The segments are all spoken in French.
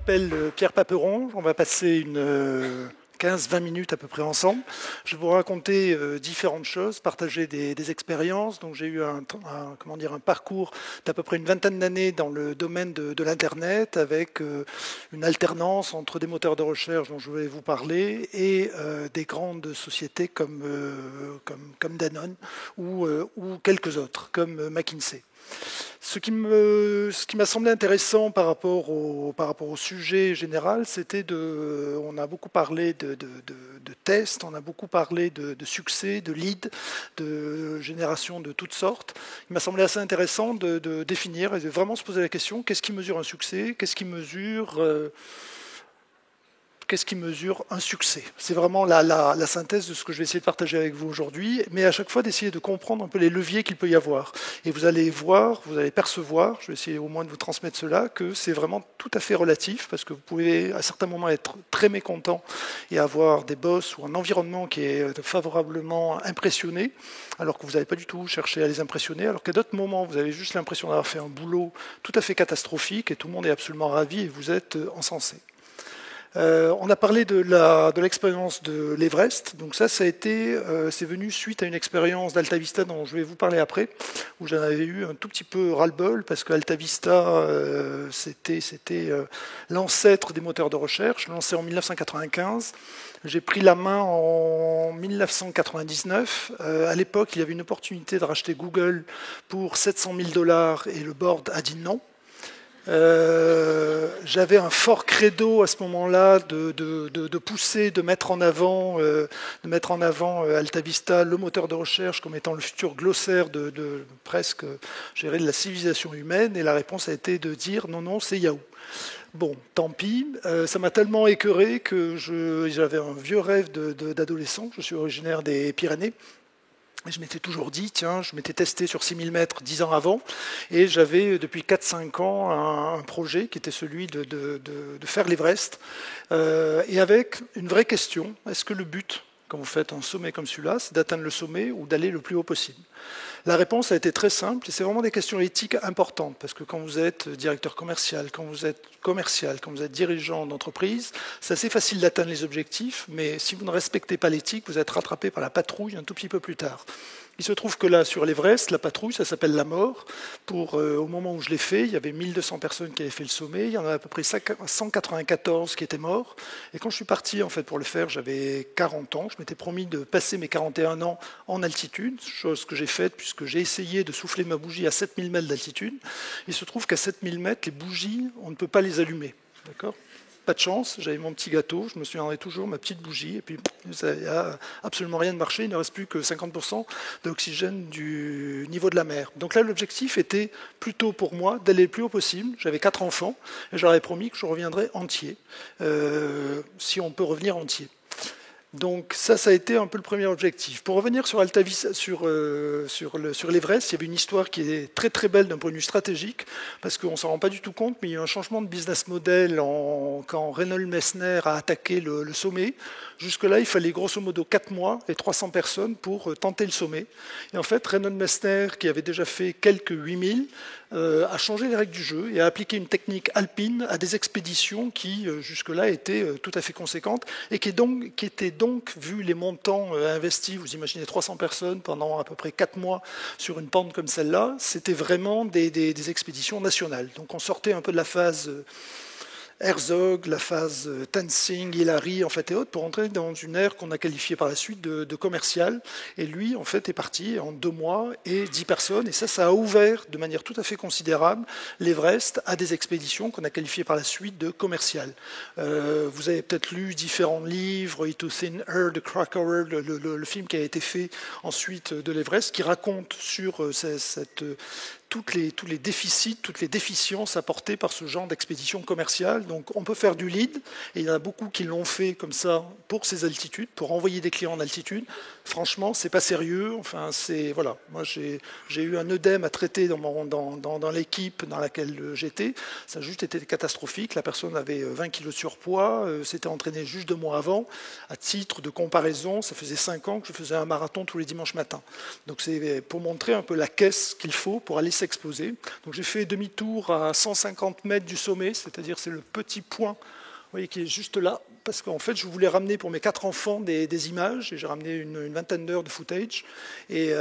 m'appelle Pierre Paperon. On va passer une 15-20 minutes à peu près ensemble. Je vais vous raconter différentes choses, partager des expériences. Donc j'ai eu un parcours d'à peu près une vingtaine d'années dans le domaine de l'Internet, avec une alternance entre des moteurs de recherche dont je vais vous parler et des grandes sociétés comme Danone ou quelques autres, comme McKinsey. Ce qui m'a semblé intéressant par rapport au sujet général, on a beaucoup parlé de tests, on a beaucoup parlé de succès, de leads, de génération de toutes sortes. Il m'a semblé assez intéressant de définir et de vraiment se poser la question, qu'est-ce qui mesure un succès? Qu'est-ce qui mesure un succès? C'est vraiment la synthèse de ce que je vais essayer de partager avec vous aujourd'hui, mais à chaque fois d'essayer de comprendre un peu les leviers qu'il peut y avoir. Et vous allez voir, vous allez percevoir, je vais essayer au moins de vous transmettre cela, que c'est vraiment tout à fait relatif, parce que vous pouvez à certains moments être très mécontent et avoir des boss ou un environnement qui est favorablement impressionné, alors que vous n'avez pas du tout cherché à les impressionner, alors qu'à d'autres moments, vous avez juste l'impression d'avoir fait un boulot tout à fait catastrophique et tout le monde est absolument ravi et vous êtes encensé. On a parlé de l'expérience de l'Everest. Donc c'est venu suite à une expérience d'Altavista dont je vais vous parler après, où j'en avais eu un tout petit peu ras-le-bol parce que Altavista c'était l'ancêtre des moteurs de recherche, lancé en 1995. J'ai pris la main en 1999. À l'époque, il y avait une opportunité de racheter Google pour 700 000 $ et le board a dit non. J'avais un fort credo à ce moment-là de pousser, de mettre en avant Altavista, le moteur de recherche, comme étant le futur glossaire de presque gérer de la civilisation humaine. Et la réponse a été de dire non, c'est Yahoo. Bon, tant pis. Ça m'a tellement écœuré que j'avais un vieux rêve d'adolescent. Je suis originaire des Pyrénées. Et je m'étais toujours dit, tiens, je m'étais testé sur 6000 mètres 10 ans avant, et j'avais depuis 4-5 ans un projet qui était celui de faire l'Everest, et avec une vraie question, est-ce que le but, quand vous faites un sommet comme celui-là, c'est d'atteindre le sommet ou d'aller le plus haut possible? La réponse a été très simple, et c'est vraiment des questions éthiques importantes, parce que quand vous êtes directeur commercial, quand vous êtes dirigeant d'entreprise, c'est assez facile d'atteindre les objectifs, mais si vous ne respectez pas l'éthique, vous êtes rattrapé par la patrouille un tout petit peu plus tard. Il se trouve que là, sur l'Everest, la patrouille, ça s'appelle la mort. Au moment où je l'ai fait, il y avait 1200 personnes qui avaient fait le sommet, il y en avait à peu près 194 qui étaient morts. Et quand je suis parti en fait, pour le faire, j'avais 40 ans. Je m'étais promis de passer mes 41 ans en altitude, chose que j'ai faite puisque j'ai essayé de souffler ma bougie à 7000 mètres d'altitude. Il se trouve qu'à 7000 mètres, les bougies, on ne peut pas les allumer. D'accord ? Pas de chance, j'avais mon petit gâteau, je me souviendrai toujours, ma petite bougie, et puis il n'y a absolument rien de marché, il ne reste plus que 50% d'oxygène du niveau de la mer. Donc là, l'objectif était plutôt pour moi d'aller le plus haut possible. J'avais 4 enfants, et j'aurais promis que je reviendrais entier, si on peut revenir entier. Donc ça a été un peu le premier objectif. Pour revenir sur Altavista, sur l'Everest, il y avait une histoire qui est très très belle d'un point de vue stratégique, parce qu'on ne s'en rend pas du tout compte, mais il y a eu un changement de business model quand Reinhold Messner a attaqué le sommet. Jusque-là, il fallait grosso modo 4 mois et 300 personnes pour tenter le sommet. Et en fait, Reinhold Messner, qui avait déjà fait quelques 8000, a changé les règles du jeu et a appliqué une technique alpine à des expéditions qui, jusque-là, étaient tout à fait conséquentes et qui étaient donc, vu les montants investis, vous imaginez 300 personnes pendant à peu près 4 mois sur une pente comme celle-là, c'était vraiment des expéditions nationales. Donc on sortait un peu de la phase Herzog, la phase Tenzing, Hillary, en fait, et autres, pour entrer dans une ère qu'on a qualifiée par la suite de commerciale. Et lui, en fait, est parti en 2 mois et 10 personnes. Et ça a ouvert de manière tout à fait considérable l'Everest à des expéditions qu'on a qualifiées par la suite de commerciales. Vous avez peut-être lu différents livres, It Was in Her, The Krakauer, le film qui a été fait ensuite de l'Everest, qui raconte sur tous les déficits, toutes les déficiences apportées par ce genre d'expédition commerciale. Donc on peut faire du lead, et il y en a beaucoup qui l'ont fait comme ça pour ces altitudes, pour envoyer des clients en altitude. Franchement, c'est pas sérieux. Enfin, voilà. Moi, j'ai eu un œdème à traiter dans l'équipe dans laquelle j'étais. Ça a juste été catastrophique. La personne avait 20 kg de surpoids, s'était entraînée juste 2 mois avant. À titre de comparaison, ça faisait 5 ans que je faisais un marathon tous les dimanches matins. Donc c'est pour montrer un peu la caisse qu'il faut pour aller s'exposer. Donc j'ai fait demi-tour à 150 mètres du sommet, c'est-à-dire c'est le petit point, vous voyez, qui est juste là, parce qu'en fait je voulais ramener pour mes 4 enfants des images, et j'ai ramené une vingtaine d'heures de footage, et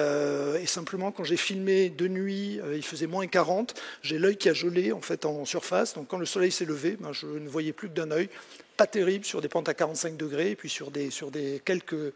simplement quand j'ai filmé de nuit, il faisait moins 40, j'ai l'œil qui a gelé en fait en surface, donc quand le soleil s'est levé, ben, je ne voyais plus que d'un œil, pas terrible sur des pentes à 45 degrés, et puis sur des quelques...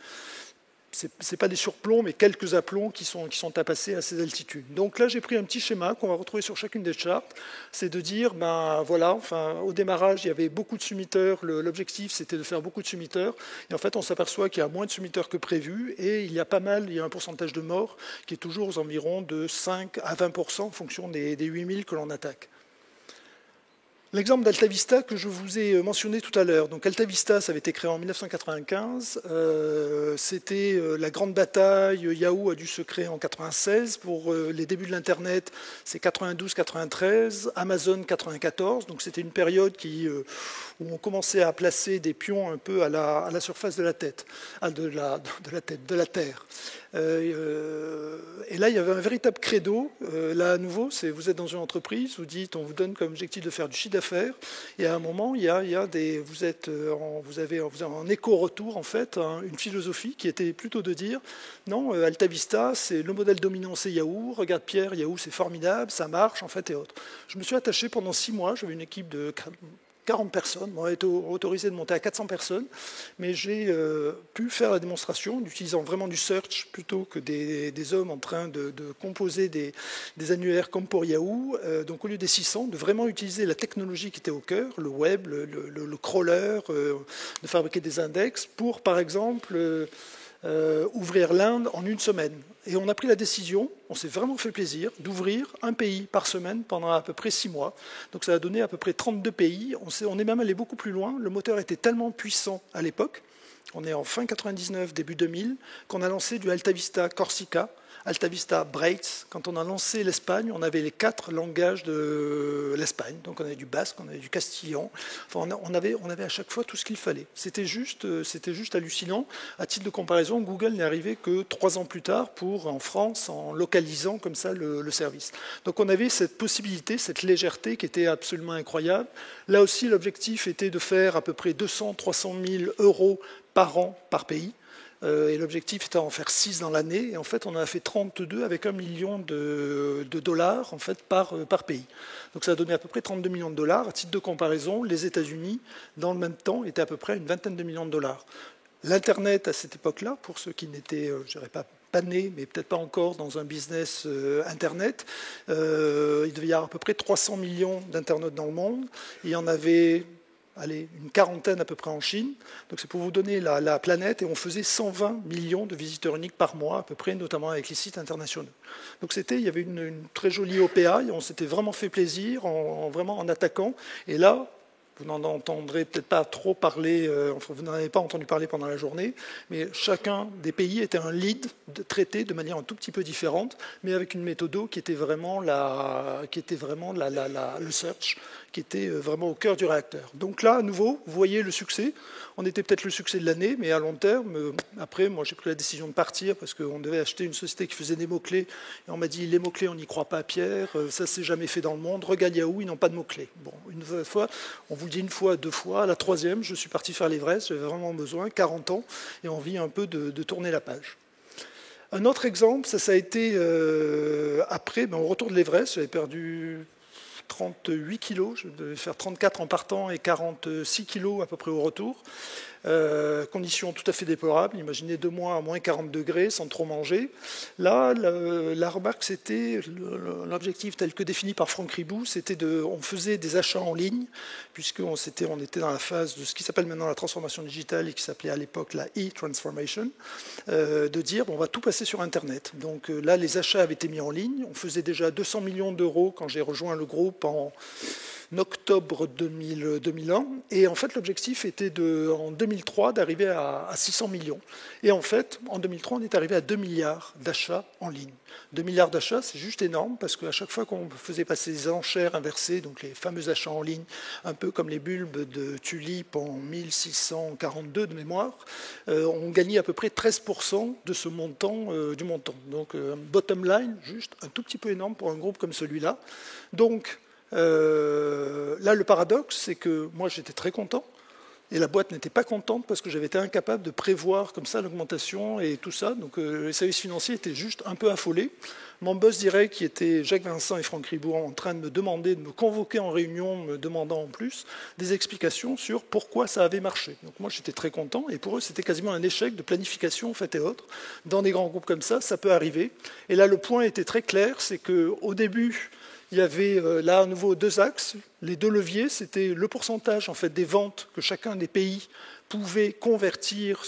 C'est pas des surplombs, mais quelques aplombs qui sont à passer à ces altitudes. Donc là, j'ai pris un petit schéma qu'on va retrouver sur chacune des chartes. C'est de dire, ben voilà, enfin, au démarrage, il y avait beaucoup de summiteurs. L'objectif, c'était de faire beaucoup de summiteurs. Et en fait, on s'aperçoit qu'il y a moins de summiteurs que prévu. Et il y a un pourcentage de morts qui est toujours aux environs de 5 à 20% en fonction des 8000 que l'on attaque. L'exemple d'Altavista que je vous ai mentionné tout à l'heure. Donc Altavista, ça avait été créé en 1995. C'était la grande bataille. Yahoo a dû se créer en 96. Pour les débuts de l'Internet, c'est 92-93. Amazon 94. Donc c'était une période où on commençait à placer des pions un peu à la surface de la Terre. Et là, il y avait un véritable credo. Là, à nouveau, vous êtes dans une entreprise, vous dites, on vous donne comme objectif de faire du chiffre d'affaires, et à un moment, vous avez en écho-retour, en fait, une philosophie qui était plutôt de dire, non, Altavista, c'est le modèle dominant, c'est Yahoo, regarde Pierre, Yahoo, c'est formidable, ça marche, en fait, et autres. Je me suis attaché pendant 6 mois, j'avais une équipe de 40 personnes, on a été autorisé de monter à 400 personnes, mais j'ai pu faire la démonstration en utilisant vraiment du search plutôt que des hommes en train de composer des annuaires comme pour Yahoo. Donc au lieu des 600, de vraiment utiliser la technologie qui était au cœur, le web, le crawler, de fabriquer des index pour, par exemple, ouvrir l'Inde en 1 semaine. Et on a pris la décision, on s'est vraiment fait plaisir, d'ouvrir un pays par semaine pendant à peu près 6 mois. Donc ça a donné à peu près 32 pays. On est même allé beaucoup plus loin. Le moteur était tellement puissant à l'époque, on est en fin 99, début 2000, qu'on a lancé du Altavista Corsica, Altavista Breaks. Quand on a lancé l'Espagne, on avait les 4 langages de l'Espagne. Donc on avait du basque, on avait du castillan. Enfin, on avait à chaque fois tout ce qu'il fallait. C'était juste hallucinant. À titre de comparaison, Google n'est arrivé que 3 ans plus tard en France, en localisant comme ça le service. Donc on avait cette possibilité, cette légèreté qui était absolument incroyable. Là aussi, l'objectif était de faire à peu près 200-300 000 euros par an par pays. Et l'objectif était d'en faire 6 dans l'année. Et en fait, on en a fait 32 avec 1 million de dollars en fait, par pays. Donc ça a donné à peu près 32 millions de dollars. À titre de comparaison, les États-Unis, dans le même temps, étaient à peu près à une vingtaine de millions de dollars. L'Internet, à cette époque-là, pour ceux qui n'étaient, je dirais pas nés, mais peut-être pas encore dans un business Internet, il devait y avoir à peu près 300 millions d'Internautes dans le monde. Il y en avait... une quarantaine à peu près en Chine. Donc c'est pour vous donner la planète. Et on faisait 120 millions de visiteurs uniques par mois, à peu près, notamment avec les sites internationaux. Donc il y avait une très jolie OPA. Et on s'était vraiment fait plaisir vraiment en attaquant. Et là, vous n'en entendrez peut-être pas trop parler, enfin, vous n'en avez pas entendu parler pendant la journée, mais chacun des pays était un lead traité de manière un tout petit peu différente, mais avec une méthode qui était vraiment le search, qui était vraiment au cœur du réacteur. Donc là, à nouveau, vous voyez le succès. On était peut-être le succès de l'année, mais à long terme, après, moi j'ai pris la décision de partir parce qu'on devait acheter une société qui faisait des mots-clés. Et on m'a dit, les mots-clés, on n'y croit pas, Pierre, ça s'est jamais fait dans le monde. Regarde Yahoo, ils n'ont pas de mots-clés. Bon, une fois, on vous le dit 1 fois, 2 fois. À la 3e, je suis parti faire l'Everest, j'avais vraiment besoin, 40 ans, et envie un peu de tourner la page. Un autre exemple, ça a été après, au retour de l'Everest, j'avais perdu 38 kilos, je devais faire 34 en partant et 46 kilos à peu près au retour. Conditions tout à fait déplorables, imaginez 2 mois à moins 40 degrés sans trop manger. Là, la remarque, c'était l'objectif tel que défini par Franck Ribou, c'était on faisait des achats en ligne, puisqu'on était dans la phase de ce qui s'appelle maintenant la transformation digitale et qui s'appelait à l'époque la e-transformation, de dire on va tout passer sur Internet. Donc là, les achats avaient été mis en ligne, on faisait déjà 200 millions d'euros quand j'ai rejoint le groupe octobre 2001. Et en fait, l'objectif était en 2003 d'arriver à 600 millions. Et en fait, en 2003, on est arrivé à 2 milliards d'achats en ligne. 2 milliards d'achats, c'est juste énorme parce qu'à chaque fois qu'on faisait passer des enchères inversées, donc les fameux achats en ligne, un peu comme les bulbes de Tulip en 1642 de mémoire, on gagnait à peu près 13% de ce montant, du montant. Donc, bottom line, juste un tout petit peu énorme pour un groupe comme celui-là. Donc, là, le paradoxe, c'est que moi, j'étais très content. Et la boîte n'était pas contente parce que j'avais été incapable de prévoir comme ça l'augmentation et tout ça. Donc les services financiers étaient juste un peu affolés. Mon boss direct, qui était Jacques Vincent et Franck Riboud, en train de me demander, de me convoquer en réunion, me demandant en plus des explications sur pourquoi ça avait marché. Donc moi, j'étais très content. Et pour eux, c'était quasiment un échec de planification, en fait, et autres. Dans des grands groupes comme ça peut arriver. Et là, le point était très clair, c'est qu'au début, il y avait là à nouveau deux axes. Les deux leviers, c'était le pourcentage en fait, des ventes que chacun des pays pouvait convertir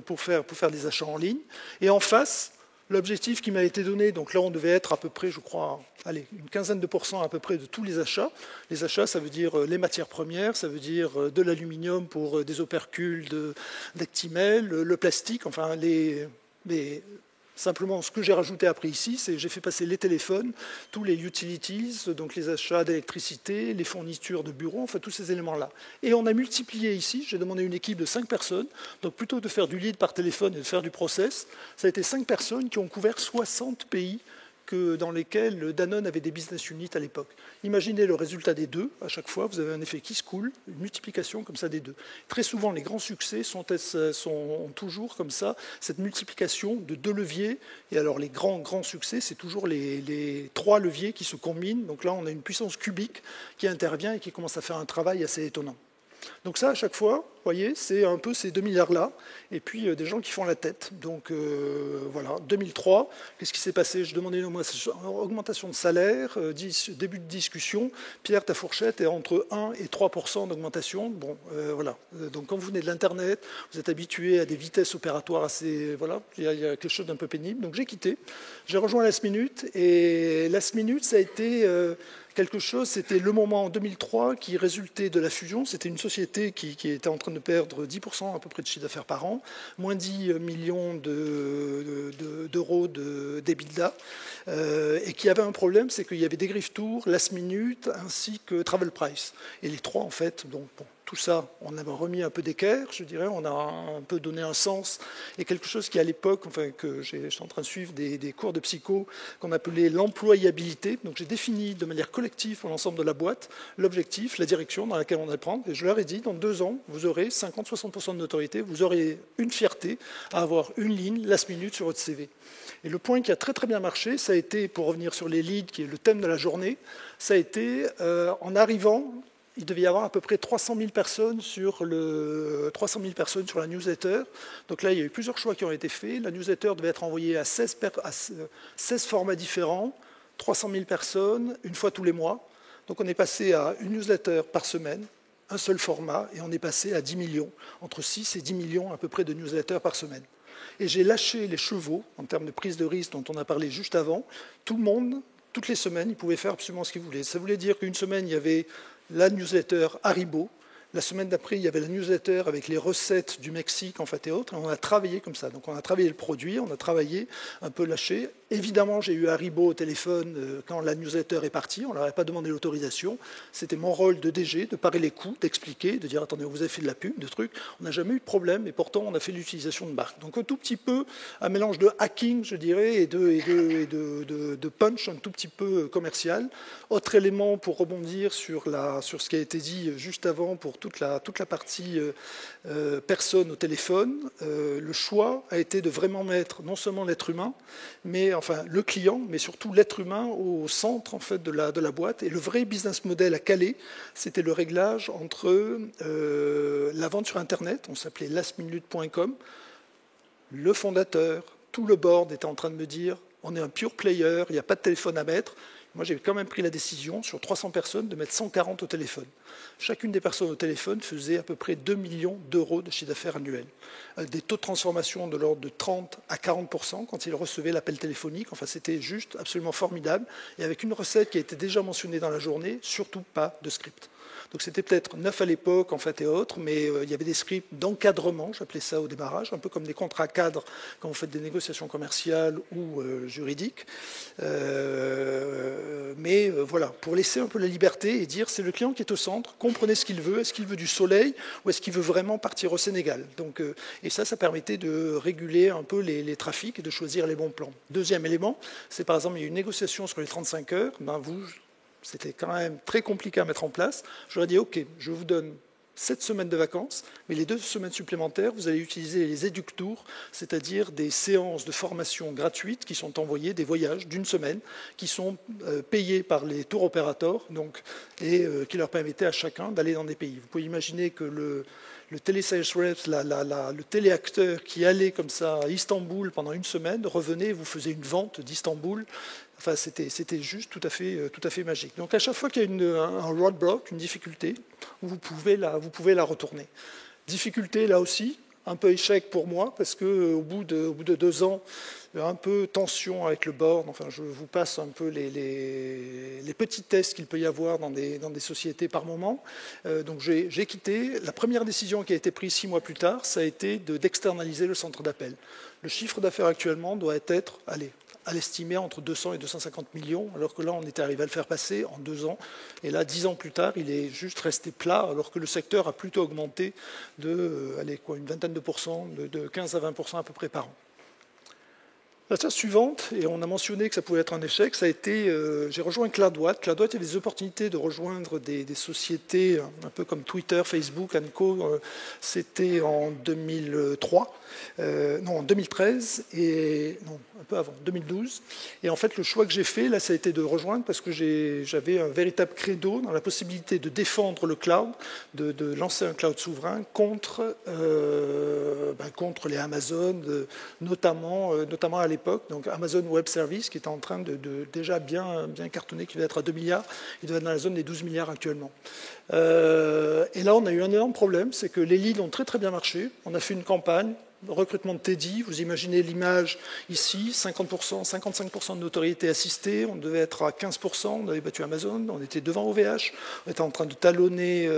pour faire des achats en ligne. Et en face, l'objectif qui m'a été donné, donc là on devait être à peu près, je crois, allez, une quinzaine de pourcents à peu près de tous les achats. Les achats, ça veut dire les matières premières, ça veut dire de l'aluminium pour des opercules d'Actimel, le plastique, enfin simplement, ce que j'ai rajouté après ici, c'est j'ai fait passer les téléphones, tous les utilities, donc les achats d'électricité, les fournitures de bureaux, enfin tous ces éléments-là. Et on a multiplié ici, j'ai demandé une équipe de 5 personnes, donc plutôt que de faire du lead par téléphone et de faire du process, ça a été 5 personnes qui ont couvert 60 pays dans lesquels Danone avait des business units à l'époque. Imaginez le résultat des deux, à chaque fois, vous avez un effet qui se coule, une multiplication comme ça des deux. Très souvent, les grands succès sont toujours comme ça, cette multiplication de deux leviers, et alors les grands succès, c'est toujours les trois leviers qui se combinent, donc là on a une puissance cubique qui intervient et qui commence à faire un travail assez étonnant. Donc ça, à chaque fois, vous voyez, c'est un peu ces 2 milliards-là, et puis des gens qui font la tête. Donc voilà, 2003, qu'est-ce qui s'est passé? Je demandais une augmentation de salaire, début de discussion. Pierre, ta fourchette est entre 1 et 3% d'augmentation. Bon, voilà. Donc quand vous venez de l'Internet, vous êtes habitué à des vitesses opératoires assez... Voilà, il y a quelque chose d'un peu pénible. Donc j'ai quitté, j'ai rejoint Last Minute, et Last Minute, ça a été... quelque chose, c'était le moment en 2003 qui résultait de la fusion. C'était une société qui était en train de perdre 10% à peu près de chiffre d'affaires par an, moins 10 millions d'euros d'EBITDA, et qui avait un problème, c'est qu'il y avait des Griff Tour, Last Minute, ainsi que Travel Price. Et les trois, en fait, donc bon, tout ça, on a remis un peu d'équerre, je dirais, on a un peu donné un sens, et quelque chose qui, à l'époque, enfin, que je suis en train de suivre des cours de psycho, qu'on appelait l'employabilité. Donc j'ai défini de manière collective pour l'ensemble de la boîte l'objectif, la direction dans laquelle on allait prendre, et je leur ai dit, dans 2 ans, vous aurez 50-60% de notoriété, vous aurez une fierté à avoir une ligne, Last Minute, sur votre CV. Et le point qui a très très bien marché, ça a été, pour revenir sur les leads, qui est le thème de la journée, ça a été, en arrivant... Il devait y avoir à peu près 300 000 personnes sur la newsletter. Donc là, il y a eu plusieurs choix qui ont été faits. La newsletter devait être envoyée à 16 formats différents, 300 000 personnes, une fois tous les mois. Donc on est passé à une newsletter par semaine, un seul format, et on est passé à 10 millions, entre 6 et 10 millions à peu près de newsletters par semaine. Et j'ai lâché les chevaux en termes de prise de risque dont on a parlé juste avant. Tout le monde, toutes les semaines, il pouvait faire absolument ce qu'il voulait. Ça voulait dire qu'une semaine, il y avait la newsletter Haribo. La semaine d'après, il y avait la newsletter avec les recettes du Mexique, en fait, et autres. Et on a travaillé comme ça. Donc, on a travaillé le produit, on a travaillé un peu lâché. Évidemment, j'ai eu Haribo au téléphone quand la newsletter est partie. On ne leur avait pas demandé l'autorisation. C'était mon rôle de DG, de parer les coûts, d'expliquer, de dire, attendez, vous avez fait de la pub, de trucs. On n'a jamais eu de problème, et pourtant, on a fait l'utilisation de marque. Donc, un tout petit peu, un mélange de hacking, je dirais, et de punch un tout petit peu commercial. Autre élément pour rebondir sur ce qui a été dit juste avant pour toute la partie personne au téléphone, le choix a été de vraiment mettre non seulement l'être humain, mais enfin le client, mais surtout l'être humain au centre en fait de la boîte. Et le vrai business model à caler, c'était le réglage entre la vente sur Internet, on s'appelait lastminute.com, le fondateur, tout le board était en train de me dire, on est un pure player, il n'y a pas de téléphone à mettre. Moi, j'ai quand même pris la décision, sur 300 personnes, de mettre 140 au téléphone. Chacune des personnes au téléphone faisait à peu près 2 millions d'euros de chiffre d'affaires annuel. Des taux de transformation de l'ordre de 30 à 40% quand ils recevaient l'appel téléphonique. Enfin, c'était juste absolument formidable. Et avec une recette qui a été déjà mentionnée dans la journée, surtout pas de script. Donc c'était peut-être neuf à l'époque, en fait, et autres, mais il y avait des scripts d'encadrement, j'appelais ça au démarrage, un peu comme des contrats cadres quand vous faites des négociations commerciales ou juridiques. Voilà, pour laisser un peu la liberté et dire c'est le client qui est au centre, comprenez ce qu'il veut, est-ce qu'il veut du soleil ou est-ce qu'il veut vraiment partir au Sénégal. Donc, et ça permettait de réguler un peu les trafics et de choisir les bons plans. Deuxième élément, c'est par exemple, il y a une négociation sur les 35 heures, c'était quand même très compliqué à mettre en place. Je leur ai dit, OK, je vous donne 7 semaines de vacances, mais les 2 semaines supplémentaires, vous allez utiliser les éductours, c'est-à-dire des séances de formation gratuites qui sont envoyées, des voyages d'une semaine, qui sont payés par les tour opérateurs, et qui leur permettaient à chacun d'aller dans des pays. Vous pouvez imaginer que le télésales reps, le téléacteur qui allait comme ça à Istanbul pendant une semaine, revenait et vous faisait une vente d'Istanbul. Enfin, c'était juste tout à fait magique. Donc à chaque fois qu'il y a un roadblock, une difficulté, vous pouvez la retourner. Difficulté là aussi, un peu échec pour moi, parce qu'au bout de 2 ans, un peu tension avec le board. Enfin, je vous passe un peu les petits tests qu'il peut y avoir dans des sociétés par moment. Donc j'ai quitté. La première décision qui a été prise 6 mois plus tard, ça a été d'externaliser le centre d'appel. Le chiffre d'affaires actuellement doit être, à l'estimer, entre 200 et 250 millions, alors que là, on était arrivé à le faire passer en 2 ans. Et là, 10 ans plus tard, il est juste resté plat, alors que le secteur a plutôt augmenté de une vingtaine de pourcents, de 15 à 20% à peu près par an. La chose suivante, et on a mentionné que ça pouvait être un échec, ça a été, j'ai rejoint CloudWatt. CloudWatt, il y avait des opportunités de rejoindre des sociétés un peu comme Twitter, Facebook, Co. C'était en 2003, en 2013, un peu avant, 2012. Et en fait, le choix que j'ai fait, là, ça a été de rejoindre parce que j'avais un véritable credo dans la possibilité de défendre le cloud, de lancer un cloud souverain contre les Amazon, notamment à l'époque. Donc Amazon Web Services, qui est en train de déjà bien cartonner, qui va être à 2 milliards, il doit être dans la zone des 12 milliards actuellement. Et là, on a eu un énorme problème, c'est que les leads ont très très bien marché. On a fait une campagne, recrutement de Teddy, vous imaginez l'image ici, 50%, 55% de notoriété assistée, on devait être à 15%, on avait battu Amazon, on était devant OVH, on était en train de talonner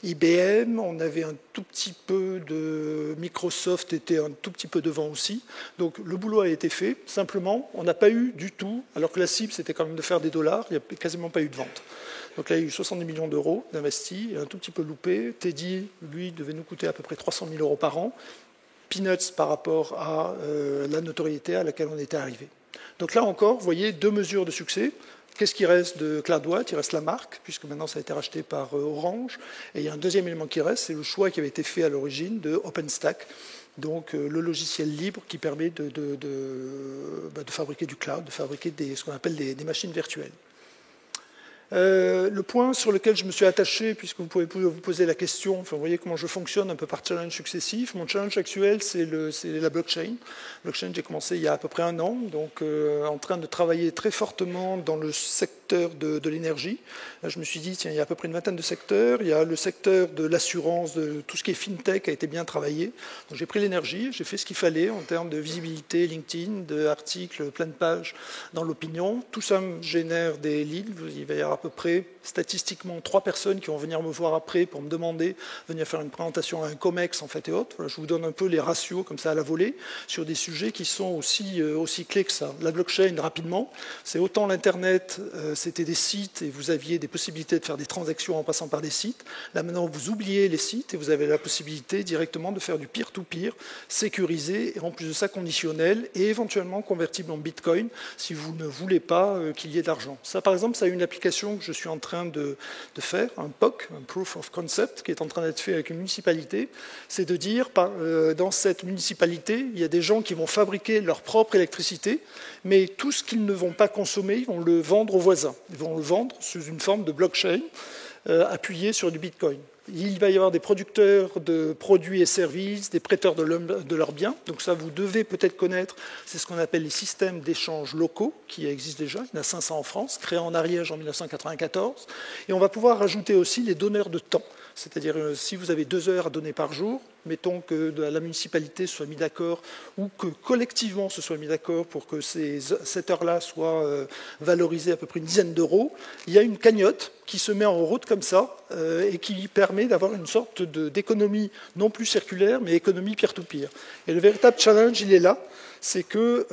IBM, on avait un tout petit peu de Microsoft, était un tout petit peu devant aussi. Donc le boulot a été fait, simplement, on n'a pas eu du tout, alors que la cible c'était quand même de faire des dollars, il n'y a quasiment pas eu de vente. Donc là, il y a eu 70 millions d'euros d'investis, un tout petit peu loupé. Teddy, lui, devait nous coûter à peu près 300 000 euros par an. Peanuts par rapport à la notoriété à laquelle on était arrivé. Donc là encore, vous voyez, 2 mesures de succès. Qu'est-ce qui reste de CloudWatt? Il reste la marque, puisque maintenant ça a été racheté par Orange. Et il y a un deuxième élément qui reste, c'est le choix qui avait été fait à l'origine de OpenStack, donc le logiciel libre qui permet de fabriquer du cloud, de fabriquer ce qu'on appelle des machines virtuelles. Le point sur lequel je me suis attaché, puisque vous pouvez vous poser la question, enfin, vous voyez comment je fonctionne un peu par challenge successif. Mon challenge actuel, c'est la blockchain. Blockchain, j'ai commencé il y a à peu près 1 an, donc en train de travailler très fortement dans le secteur de l'énergie. Là, je me suis dit, tiens, il y a à peu près une vingtaine de secteurs. Il y a le secteur de l'assurance, de tout ce qui est fintech a été bien travaillé. Donc j'ai pris l'énergie, j'ai fait ce qu'il fallait en termes de visibilité, LinkedIn, d'articles, plein de pages dans l'opinion. Tout ça me génère des leads. Il va y avoir à peu près, statistiquement, 3 personnes qui vont venir me voir après pour me demander, venir faire une présentation à un COMEX, en fait, et autres. Voilà, je vous donne un peu les ratios, comme ça, à la volée, sur des sujets qui sont aussi clés que ça. La blockchain, rapidement, c'est autant l'Internet, c'était des sites, et vous aviez des possibilités de faire des transactions en passant par des sites. Là, maintenant, vous oubliez les sites, et vous avez la possibilité directement de faire du peer-to-peer, sécurisé, et en plus de ça, conditionnel, et éventuellement convertible en Bitcoin, si vous ne voulez pas qu'il y ait d'argent. Ça, par exemple, ça a une application que je suis en train de faire, un POC, un Proof of Concept, qui est en train d'être fait avec une municipalité, c'est de dire, dans cette municipalité, il y a des gens qui vont fabriquer leur propre électricité, mais tout ce qu'ils ne vont pas consommer, ils vont le vendre aux voisins. Ils vont le vendre sous une forme de blockchain appuyée sur du Bitcoin. Il va y avoir des producteurs de produits et services, des prêteurs de leurs biens. Donc ça, vous devez peut-être connaître, c'est ce qu'on appelle les systèmes d'échange locaux, qui existent déjà. Il y en a 500 en France, créés en Ariège en 1994. Et on va pouvoir rajouter aussi les donneurs de temps. C'est-à-dire, si vous avez 2 heures à donner par jour, mettons que la municipalité se soit mis d'accord ou que collectivement se soit mis d'accord pour que cette heure-là soit valorisée à peu près une dizaine d'euros, il y a une cagnotte qui se met en route comme ça et qui permet d'avoir une sorte d'économie non plus circulaire, mais économie peer-to-peer. Et le véritable challenge, il est là. C'est que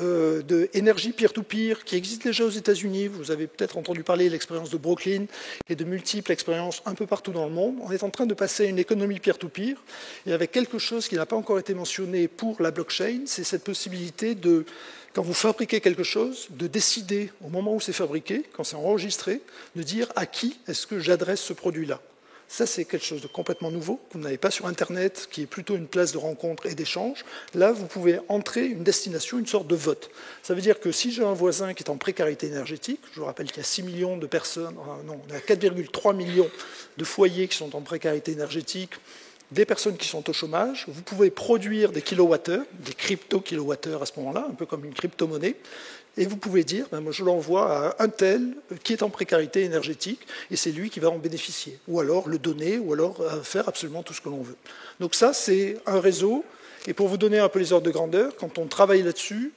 de énergie peer-to-peer qui existe déjà aux États-Unis, vous avez peut-être entendu parler de l'expérience de Brooklyn et de multiples expériences un peu partout dans le monde, on est en train de passer à une économie peer-to-peer et avec quelque chose qui n'a pas encore été mentionné pour la blockchain, c'est cette possibilité de, quand vous fabriquez quelque chose, de décider au moment où c'est fabriqué, quand c'est enregistré, de dire à qui est-ce que j'adresse ce produit-là. Ça, c'est quelque chose de complètement nouveau, que vous n'avez pas sur Internet, qui est plutôt une place de rencontre et d'échange. Là, vous pouvez entrer une destination, une sorte de vote. Ça veut dire que si j'ai un voisin qui est en précarité énergétique, je vous rappelle qu'il y a 6 millions de personnes, non, on a 4,3 millions de foyers qui sont en précarité énergétique, des personnes qui sont au chômage, vous pouvez produire des kilowattheures, des crypto-kilowattheures à ce moment-là, un peu comme une crypto-monnaie, et vous pouvez dire, ben moi je l'envoie à un tel qui est en précarité énergétique, et c'est lui qui va en bénéficier. Ou alors le donner, ou alors faire absolument tout ce que l'on veut. Donc ça, c'est un réseau. Et pour vous donner un peu les ordres de grandeur, quand on travaille là-dessus,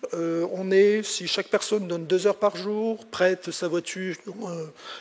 si chaque personne donne 2 heures par jour, prête sa voiture,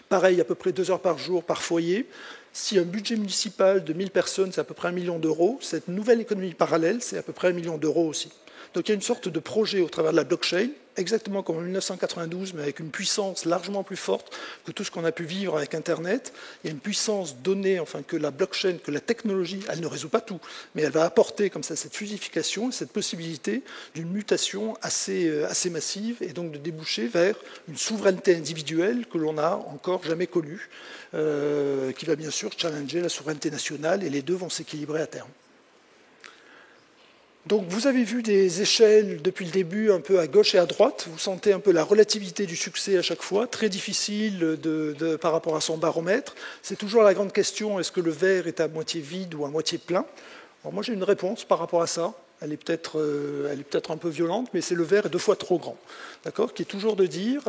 pareil, à peu près 2 heures par jour par foyer, si un budget municipal de 1000 personnes, c'est à peu près 1 million d'euros, cette nouvelle économie parallèle, c'est à peu près 1 million d'euros aussi. Donc il y a une sorte de projet au travers de la blockchain, exactement comme en 1992, mais avec une puissance largement plus forte que tout ce qu'on a pu vivre avec Internet. Il y a une puissance donnée, enfin que la blockchain, que la technologie, elle ne résout pas tout, mais elle va apporter comme ça cette fluidification, cette possibilité d'une mutation assez massive et donc de déboucher vers une souveraineté individuelle que l'on n'a encore jamais connue, qui va bien sûr challenger la souveraineté nationale et les deux vont s'équilibrer à terme. Donc vous avez vu des échelles depuis le début un peu à gauche et à droite, vous sentez un peu la relativité du succès à chaque fois, très difficile par rapport à son baromètre. C'est toujours la grande question, est-ce que le verre est à moitié vide ou à moitié plein? Alors moi j'ai une réponse par rapport à ça, elle est peut-être un peu violente, mais c'est le verre est 2 fois trop grand. D'accord, qui est toujours de dire,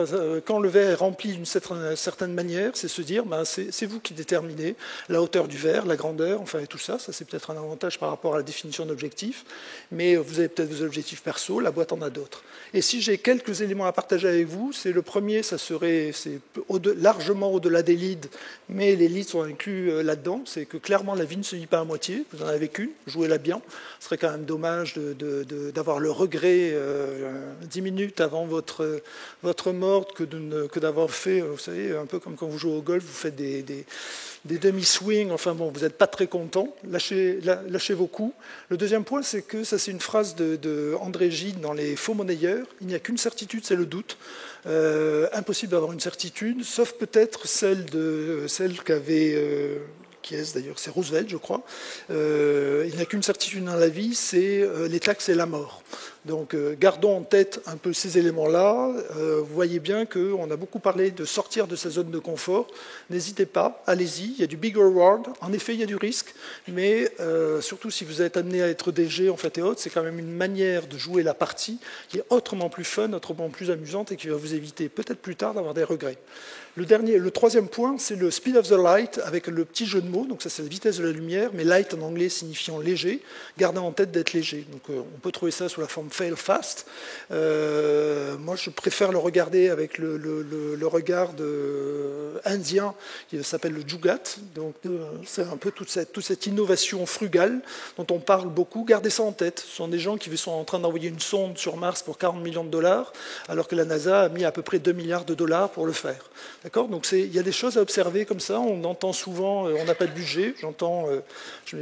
quand le verre est rempli d'une certaine manière, c'est se dire, ben, c'est vous qui déterminez la hauteur du verre, la grandeur, enfin et tout ça. Ça, c'est peut-être un avantage par rapport à la définition d'objectifs, mais vous avez peut-être vos objectifs perso, la boîte en a d'autres. Et si j'ai quelques éléments à partager avec vous, c'est le premier, c'est largement au-delà des leads, mais les leads sont inclus là-dedans. C'est que clairement, la vie ne se vit pas à moitié. Vous en avez qu'une, jouez-la bien. Ce serait quand même dommage d'avoir le regret 10 minutes avant votre mort que d'avoir fait, vous savez, un peu comme quand vous jouez au golf, vous faites des demi-swings, enfin bon, vous n'êtes pas très content, lâchez vos coups. Le deuxième point, c'est que ça c'est une phrase de André Gide dans Les Faux Monnayeurs, il n'y a qu'une certitude, c'est le doute. Impossible d'avoir une certitude, sauf peut-être celle qu'avait... qui est d'ailleurs, c'est Roosevelt, je crois. Il n'y a qu'une certitude dans la vie, c'est les taxes et la mort. Donc gardons en tête un peu ces éléments-là. Vous voyez bien qu'on a beaucoup parlé de sortir de sa zone de confort. N'hésitez pas, allez-y, il y a du big reward. En effet, il y a du risque, mais surtout si vous êtes amené à être DG en fait et autres, c'est quand même une manière de jouer la partie qui est autrement plus fun, autrement plus amusante et qui va vous éviter peut-être plus tard d'avoir des regrets. Le troisième point, c'est le speed of the light avec le petit jeu de mots. Donc ça, c'est la vitesse de la lumière, mais light en anglais signifiant léger. Gardez en tête d'être léger. Donc on peut trouver ça sous la forme fail fast. Moi, je préfère le regarder avec le regard indien qui s'appelle le Jugat. Donc c'est un peu toute cette innovation frugale dont on parle beaucoup. Gardez ça en tête. Ce sont des gens qui sont en train d'envoyer une sonde sur Mars pour 40 millions de dollars, alors que la NASA a mis à peu près 2 milliards de dollars pour le faire. D'accord ? Donc il y a des choses à observer comme ça. On entend souvent, on n'a pas de budget.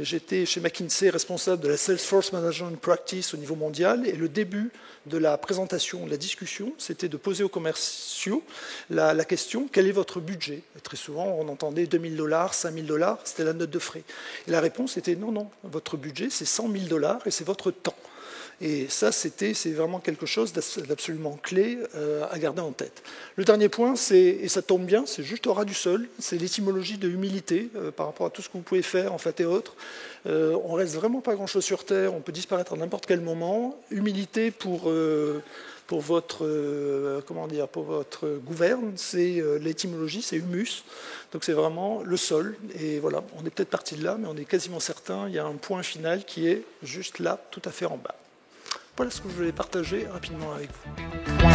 J'étais chez McKinsey responsable de la Salesforce Management Practice au niveau mondial, et le début de la présentation, de la discussion, c'était de poser aux commerciaux la question, quel est votre budget ? Et très souvent, on entendait 2 000 dollars, 5 000 dollars, c'était la note de frais. Et la réponse était non, votre budget, c'est 100 000 dollars et c'est votre temps. Et ça, c'est vraiment quelque chose d'absolument clé à garder en tête. Le dernier point, et ça tombe bien, c'est juste au ras du sol, c'est l'étymologie de humilité par rapport à tout ce que vous pouvez faire, en fait, et autres. On reste vraiment pas grand-chose sur Terre, on peut disparaître à n'importe quel moment. Humilité pour votre gouverne, c'est l'étymologie, c'est humus. Donc c'est vraiment le sol. Et voilà, on est peut-être parti de là, mais on est quasiment certain. Il y a un point final qui est juste là, tout à fait en bas. Voilà ce que je voulais partager rapidement avec vous.